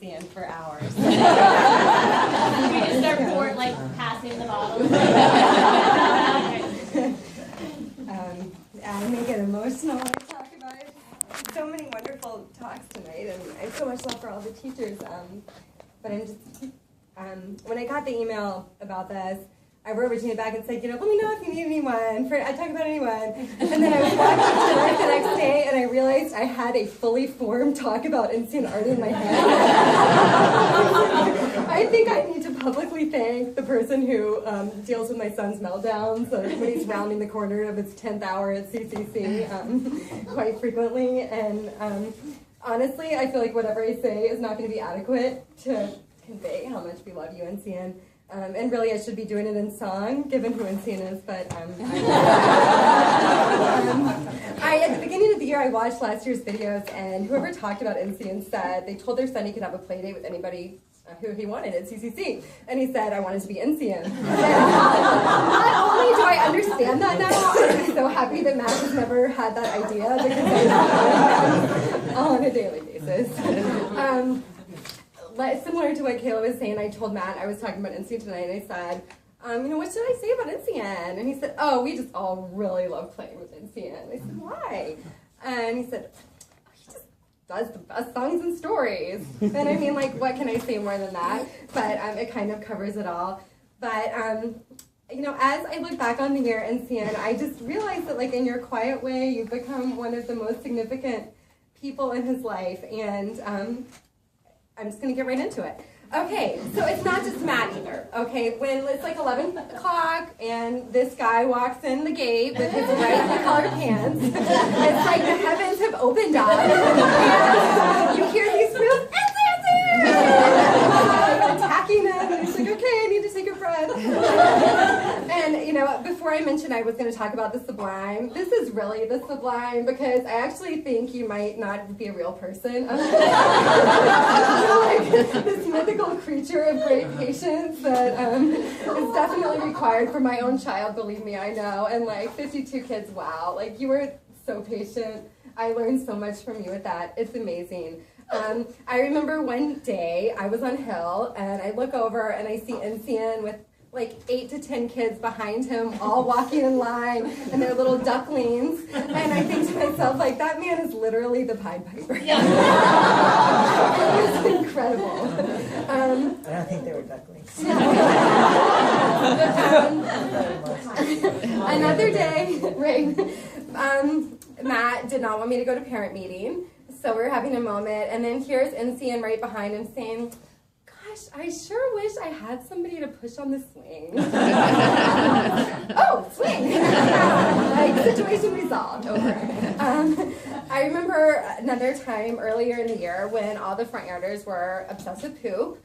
Encian for hours. We just start passing the bottle. I may get emotional when I talk about it. So many wonderful talks tonight, and I have so much love for all the teachers. But I'm just, when I got the email about this, I wrote Regina back and said, let me know if you need anyone. I talk about anyone. And then I was walking to work the next day, and I realized I had a fully formed talk about Encian art in my head. I think I need to publicly thank the person who deals with my son's meltdowns when he's rounding the corner of his 10th hour at CCC quite frequently. And honestly, I feel like whatever I say is not going to be adequate to convey how much we love you, Encian. And really, I should be doing it in song, given who Encian is, but at the beginning of the year, I watched last year's videos, and whoever talked about Encian said they told their son he could have a play date with anybody who he wanted at CCC, and he said, I wanted to be Encian. Not only do I understand that now, I'm so happy that Matt has never had that idea, because I on a daily basis. Similar to what Kayla was saying, I told Matt I was talking about Encian tonight, and I said, what should I say about Encian? And he said, we just all really love playing with Encian. And I said, why? And he said, he just does the best songs and stories. And I mean, what can I say more than that? But it kind of covers it all. But, as I look back on the year Encian, I just realized that, in your quiet way, you've become one of the most significant people in his life. And, I'm just going to get right into it. Okay, so it's not just Matt either, okay? When it's 11 o'clock and this guy walks in the gate with his brightly colored pants, it's like the heavens have opened up, and you hear these squeals, attacking him, and he's like, okay, I need to take a breath. And, before I mentioned I was going to talk about the sublime, this is really the sublime, because I actually think you might not be a real person. This mythical creature of great patience that is definitely required for my own child, believe me, I know. And 52 kids, wow. You were so patient. I learned so much from you with that. It's amazing. I remember one day I was on Hill, and I look over and I see Encian with 8 to 10 kids behind him, all walking in line, and they're little ducklings. And I think to myself, that man is literally the Pied Piper. Yeah. It was incredible. I don't think they were ducklings. Another day, right? Matt did not want me to go to parent meeting, so we were having a moment, and then here's Encian right behind him saying, I sure wish I had somebody to push on the swing. Oh, swing! Situation resolved, over. I remember another time earlier in the year when all the front yarders were obsessed with poop.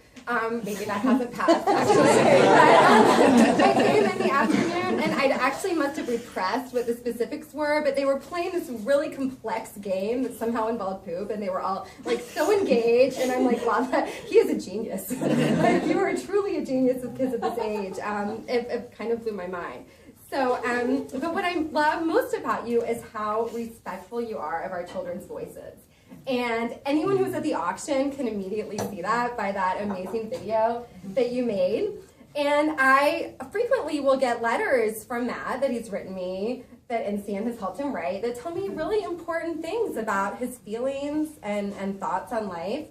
Maybe that hasn't passed, actually. But, I came in the afternoon, and I actually must have repressed what the specifics were, but they were playing this really complex game that somehow involved poop, and they were all, so engaged, and I'm like, wow, he is a genius. You are truly a genius with kids at this age. It kind of blew my mind. So, but what I love most about you is how respectful you are of our children's voices. And anyone who was at the auction can immediately see that by that amazing video that you made. And I frequently will get letters from Matt that he's written me, that Encian has helped him write, that tell me really important things about his feelings and thoughts on life.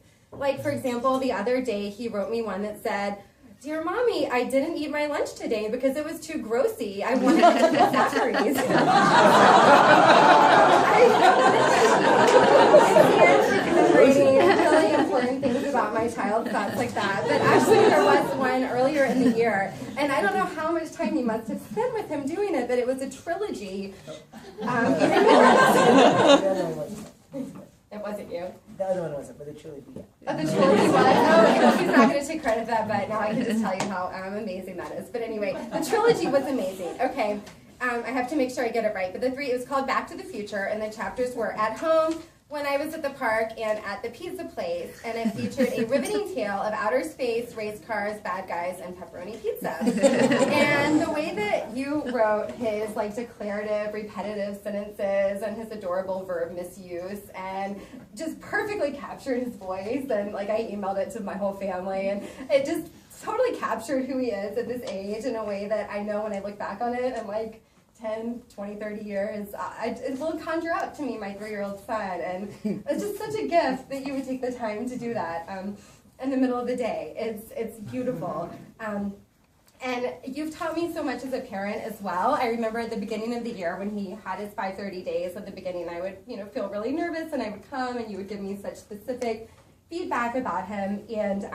For example, the other day he wrote me one that said, "Dear Mommy, I didn't eat my lunch today because it was too grossy. I wanted to eat the Zachary." Reading really important things about my child, thoughts like that. But actually there was one earlier in the year, and I don't know how much time you must have spent with him doing it, but it was a trilogy. It wasn't you. The other one wasn't, but the trilogy. Oh, the trilogy was. Oh, he's not going to take credit for that, but now I can just tell you how amazing that is. But anyway, the trilogy was amazing. Okay, I have to make sure I get it right. But it was called Back to the Future, and the chapters were at home, when I was at the park and at the pizza place, and it featured a riveting tale of outer space, race cars, bad guys, and pepperoni pizza. And the way that you wrote his like declarative, repetitive sentences and his adorable verb misuse, and just perfectly captured his voice, and like I emailed it to my whole family, and it just totally captured who he is at this age in a way that I know when I look back on it, I'm like, 10, 20, 30 years, it will conjure up to me my 3-year-old son, and it's just such a gift that you would take the time to do that in the middle of the day. It's beautiful. And you've taught me so much as a parent as well. I remember at the beginning of the year when he had his 5:30 days at the beginning, I would feel really nervous, and I would come and you would give me such specific feedback about him, and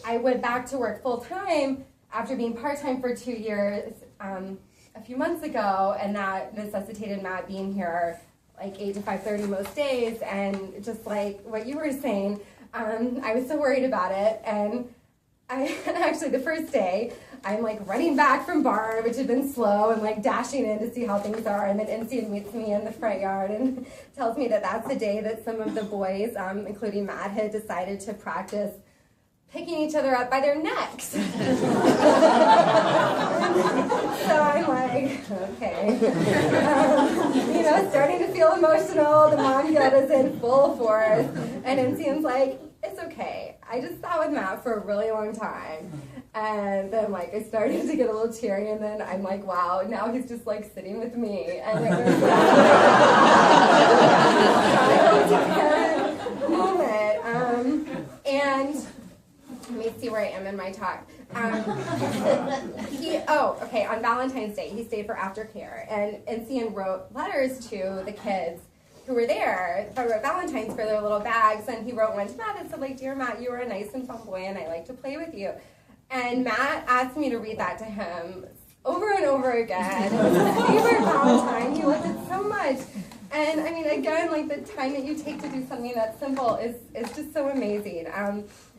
I went back to work full-time after being part-time for 2 years a few months ago, and that necessitated Matt being here like 8 to 5:30 most days, and just like what you were saying, I was so worried about it, and actually the first day, I'm like running back from bar, which had been slow, and like dashing in to see how things are, and then Encian meets me in the front yard and tells me that that's the day that some of the boys, including Matt, had decided to practice picking each other up by their necks. So I'm like, okay. Starting to feel emotional. The mom guilt is in full force. And Encian's like, it's okay. I just sat with Matt for a really long time. And then like I started to get a little teary, and then I'm like, wow, now he's just like sitting with me. And it was a moment. And let me see where I am in my talk. On Valentine's Day, he stayed for aftercare, and Encian wrote letters to the kids who were there. I wrote Valentines for their little bags, and he wrote one to Matt that said, like, "Dear Matt, you are a nice and fun boy, and I like to play with you." And Matt asked me to read that to him over and over again. It was his favorite Valentine. He loved it so much. And I mean, again, like the time that you take to do something that simple is just so amazing.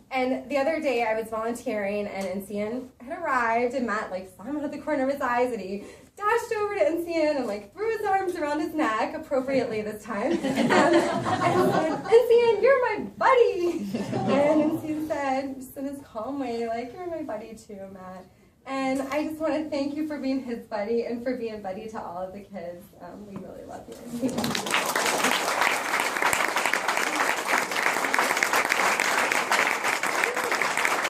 And the other day I was volunteering, and Encian had arrived, and Matt like saw him out of the corner of his eyes, and he dashed over to Encian and like threw his arms around his neck, appropriately this time. And I said, "Encian, you're my buddy." And Encian said, just in his calm way, like, "You're my buddy too, Matt." And I just want to thank you for being his buddy and for being buddy to all of the kids. We really love you.